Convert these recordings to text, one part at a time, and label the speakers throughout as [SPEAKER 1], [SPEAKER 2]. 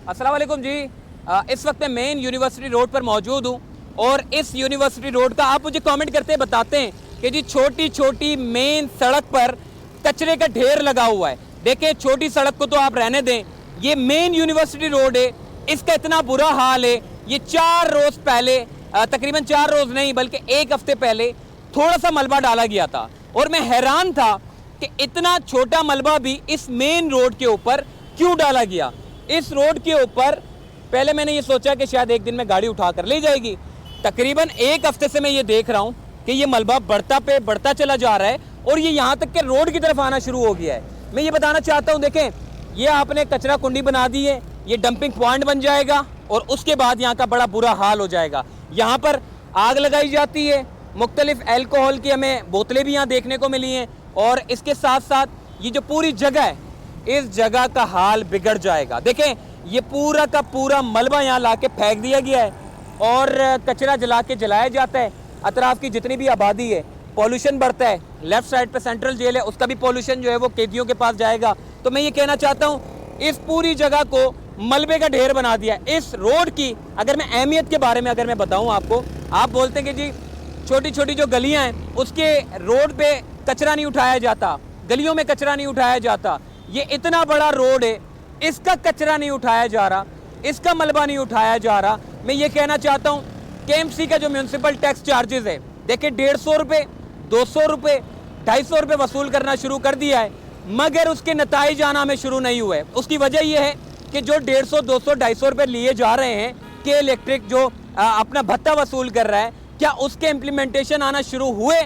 [SPEAKER 1] अस्सलाम वालेकुम जी। इस वक्त मैं मेन यूनिवर्सिटी रोड पर मौजूद हूँ और इस यूनिवर्सिटी रोड का आप मुझे कमेंट करते बताते हैं कि जी छोटी छोटी मेन सड़क पर कचरे का ढेर लगा हुआ है। देखें, छोटी सड़क को तो आप रहने दें, ये मेन यूनिवर्सिटी रोड है, इसका इतना बुरा हाल है। ये 4 रोज पहले, तकरीबन 4 रोज नहीं बल्कि 1 हफ्ते पहले थोड़ा सा मलबा डाला गया था और मैं हैरान था कि इतना छोटा मलबा भी इस मेन रोड के ऊपर क्यों डाला गया। इस रोड के ऊपर पहले मैंने ये सोचा कि शायद एक दिन में गाड़ी उठा कर ले जाएगी। तकरीबन 1 हफ्ते से मैं ये देख रहा हूँ कि ये मलबा बढ़ता चला जा रहा है और ये यहाँ तक के रोड की तरफ आना शुरू हो गया है। मैं ये बताना चाहता हूँ, देखें, ये आपने कचरा कुंडी बना दी है, ये डंपिंग पॉइंट बन जाएगा और उसके बाद यहाँ का बड़ा बुरा हाल हो जाएगा। यहाँ पर आग लगाई जाती है, मुख्तलिफ एल्कोहल की हमें बोतलें भी यहाँ देखने को मिली हैं और इसके साथ साथ ये जो पूरी जगह है, इस जगह का हाल बिगड़ जाएगा। देखें, ये पूरा का पूरा मलबा यहाँ ला के फेंक दिया गया है और कचरा जला के जलाया जाता है। अतराफ की जितनी भी आबादी है, पॉल्यूशन बढ़ता है। लेफ्ट साइड पे सेंट्रल जेल है, उसका भी पॉल्यूशन जो है वो कैदियों के पास जाएगा। तो मैं ये कहना चाहता हूँ, इस पूरी जगह को मलबे का ढेर बना दिया। इस रोड की अगर मैं अहमियत के बारे में अगर मैं बताऊँ आपको, आप बोलते हैं कि जी छोटी छोटी जो गलियाँ हैं उसके रोड पे कचरा नहीं उठाया जाता, गलियों में कचरा नहीं उठाया जाता। ये इतना बड़ा रोड है, इसका कचरा नहीं उठाया जा रहा, इसका मलबा नहीं उठाया जा रहा। मैं ये कहना चाहता हूँ, केएमसी का जो म्यूनसिपल टैक्स चार्जेस है, देखिए 150 रुपये, 200 रुपये, 250 रुपये वसूल करना शुरू कर दिया है, मगर उसके नताइज आना में शुरू नहीं हुए। उसकी वजह यह है कि जो 150, 200, 250 रुपये लिए जा रहे हैं के इलेक्ट्रिक जो अपना भत्ता वसूल कर रहा है, क्या उसके इम्प्लीमेंटेशन आना शुरू हुए?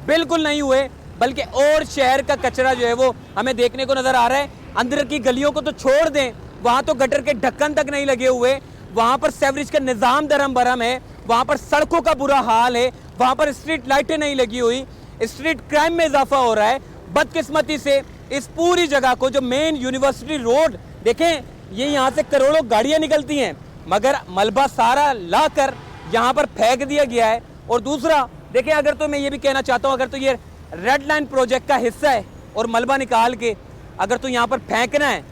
[SPEAKER 1] बिल्कुल नहीं हुए, बल्कि और शहर का कचरा जो है वो हमें देखने को नजर आ रहा है। अंदर की गलियों को तो छोड़ दें, वहाँ तो गटर के ढक्कन तक नहीं लगे हुए, वहाँ पर सेवरेज का निज़ाम दरम बरम है, वहाँ पर सड़कों का बुरा हाल है, वहाँ पर स्ट्रीट लाइटें नहीं लगी हुई, स्ट्रीट क्राइम में इजाफा हो रहा है। बदकिस्मती से इस पूरी जगह को जो मेन यूनिवर्सिटी रोड, देखें, ये यहाँ से करोड़ों गाड़ियाँ निकलती हैं, मगर मलबा सारा ला कर यहाँ पर फेंक दिया गया है। और दूसरा देखें, अगर तो मैं ये भी कहना चाहता हूँ, अगर तो ये रेड लाइन प्रोजेक्ट का हिस्सा है और मलबा निकाल के अगर तो यहाँ पर फेंकना है,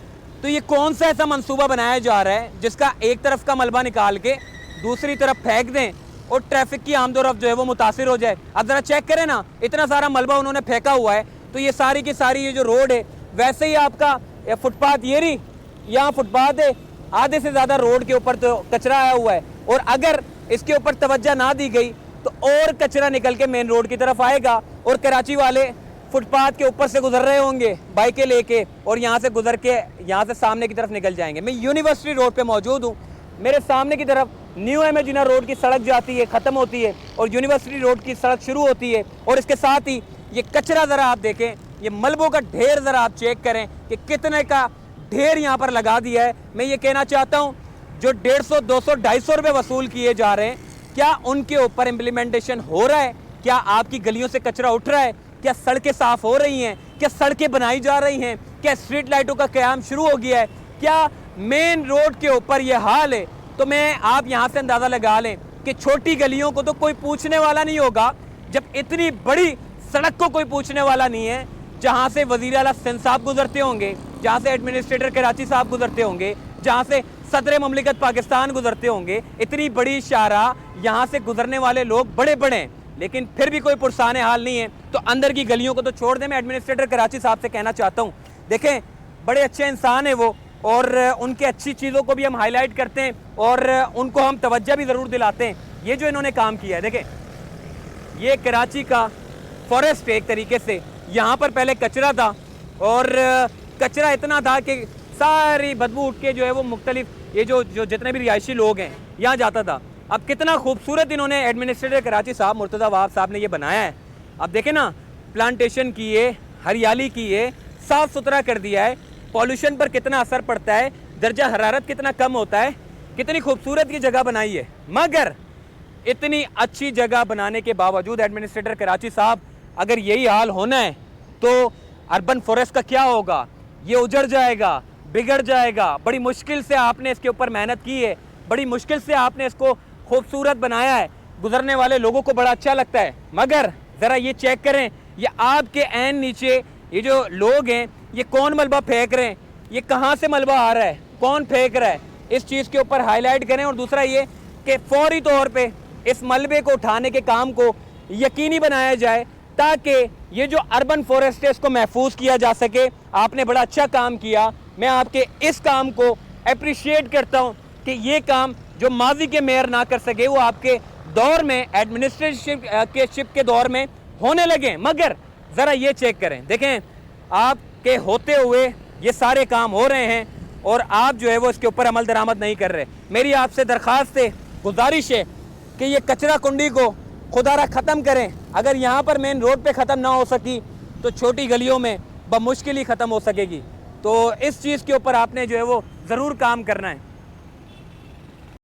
[SPEAKER 1] तो ये कौन सा ऐसा मंसूबा बनाया जा रहा है जिसका एक तरफ का मलबा निकाल के दूसरी तरफ फेंक दें और ट्रैफिक की आमदोरफ्त जो है वो मुतासिर हो जाए। अब ज़रा चेक करें ना, इतना सारा मलबा उन्होंने फेंका हुआ है, तो ये सारी की सारी ये जो रोड है, वैसे ही आपका फुटपाथ, ये रही यहाँ फुटपाथ है, आधे से ज़्यादा रोड के ऊपर तो कचरा आया हुआ है और अगर इसके ऊपर तवज्जो ना दी गई तो और कचरा निकल के मेन रोड की तरफ आएगा और कराची वाले फुटपाथ के ऊपर से गुजर रहे होंगे बाइकें लेके और यहाँ से गुजर के यहाँ से सामने की तरफ निकल जाएंगे। मैं यूनिवर्सिटी रोड पे मौजूद हूँ, मेरे सामने की तरफ न्यू इमेजिना रोड की सड़क जाती है, ख़त्म होती है और यूनिवर्सिटी रोड की सड़क शुरू होती है। और इसके साथ ही ये कचरा ज़रा आप देखें, ये मलबों का ढेर ज़रा आप चेक करें कि कितने का ढेर यहाँ पर लगा दिया है। मैं ये कहना चाहता हूँ, जो 150, 200, 250 रुपये वसूल किए जा रहे हैं, क्या उनके ऊपर इम्प्लीमेंटेशन हो रहा है? क्या आपकी गलियों से कचरा उठ रहा है? क्या सड़कें साफ हो रही हैं? क्या सड़कें बनाई जा रही हैं? क्या स्ट्रीट लाइटों का क़याम शुरू हो गया है? क्या मेन रोड के ऊपर ये हाल है? तो मैं आप यहाँ से अंदाज़ा लगा लें कि छोटी गलियों को तो कोई पूछने वाला नहीं होगा, जब इतनी बड़ी सड़क को कोई पूछने वाला नहीं है, जहाँ से वज़ीर आला सिंध साहब गुजरते होंगे, जहाँ से एडमिनिस्ट्रेटर कराची साहब गुजरते होंगे, जहाँ से सदर ममलिकत पाकिस्तान गुजरते होंगे। इतनी बड़ी शाहराह, यहाँ से गुजरने वाले लोग बड़े बड़े हैं, लेकिन फिर भी कोई पुरसाने हाल नहीं है। तो अंदर की गलियों को तो छोड़ दें। मैं एडमिनिस्ट्रेटर कराची साहब से कहना चाहता हूँ, देखें, बड़े अच्छे इंसान है वो और उनकी अच्छी चीज़ों को भी हम हाईलाइट करते हैं और उनको हम तवज्जो भी ज़रूर दिलाते हैं। ये जो इन्होंने काम किया है, देखें, ये कराची का फॉरेस्ट एक तरीके से, यहाँ पर पहले कचरा था और कचरा इतना था कि सारी बदबू उठ के जो है वो मुख्तलिफ ये जो जितने भी रिहायशी लोग हैं यहाँ जाता था। अब कितना खूबसूरत इन्होंने एडमिनिस्ट्रेटर कराची साहब मुर्तज़ा वहाब साहब ने ये बनाया है। अब देखें ना, प्लांटेशन की है, हरियाली की है, साफ़ सुथरा कर दिया है, पॉल्यूशन पर कितना असर पड़ता है, दर्जा हरारत कितना कम होता है, कितनी खूबसूरत ये जगह बनाई है। मगर इतनी अच्छी जगह बनाने के बावजूद एडमिनिस्ट्रेटर कराची साहब, अगर यही हाल होना है तो अर्बन फॉरेस्ट का क्या होगा? ये उजड़ जाएगा, बिगड़ जाएगा। बड़ी मुश्किल से आपने इसके ऊपर मेहनत की है, बड़ी मुश्किल से आपने इसको खूबसूरत बनाया है, गुजरने वाले लोगों को बड़ा अच्छा लगता है। मगर ज़रा ये चेक करें, ये आपके ऐन नीचे ये जो लोग हैं, ये कौन मलबा फेंक रहे हैं? ये कहाँ से मलबा आ रहा है? कौन फेंक रहा है? इस चीज़ के ऊपर हाईलाइट करें। और दूसरा ये कि फौरी तौर पे इस मलबे को उठाने के काम को यकीनी बनाया जाए ताकि ये जो अर्बन फॉरेस्ट है इसको महफूज किया जा सके। आपने बड़ा अच्छा काम किया, मैं आपके इस काम को अप्रिशिएट करता हूँ कि ये काम जो माजी के मेयर ना कर सके वो आपके दौर में, एडमिनिस्ट्रेशन के दौर में होने लगे। मगर ज़रा ये चेक करें, देखें आपके होते हुए ये सारे काम हो रहे हैं और आप जो है वो इसके ऊपर अमल दरामद नहीं कर रहे। मेरी आपसे दरख्वास्त है, गुजारिश है कि ये कचरा कुंडी को खुदारा ख़त्म करें। अगर यहाँ पर मेन रोड पे ख़त्म ना हो सकी तो छोटी गलियों में बमुश्किल ही ख़त्म हो सकेगी। तो इस चीज़ के ऊपर आपने जो है वो ज़रूर काम करना है।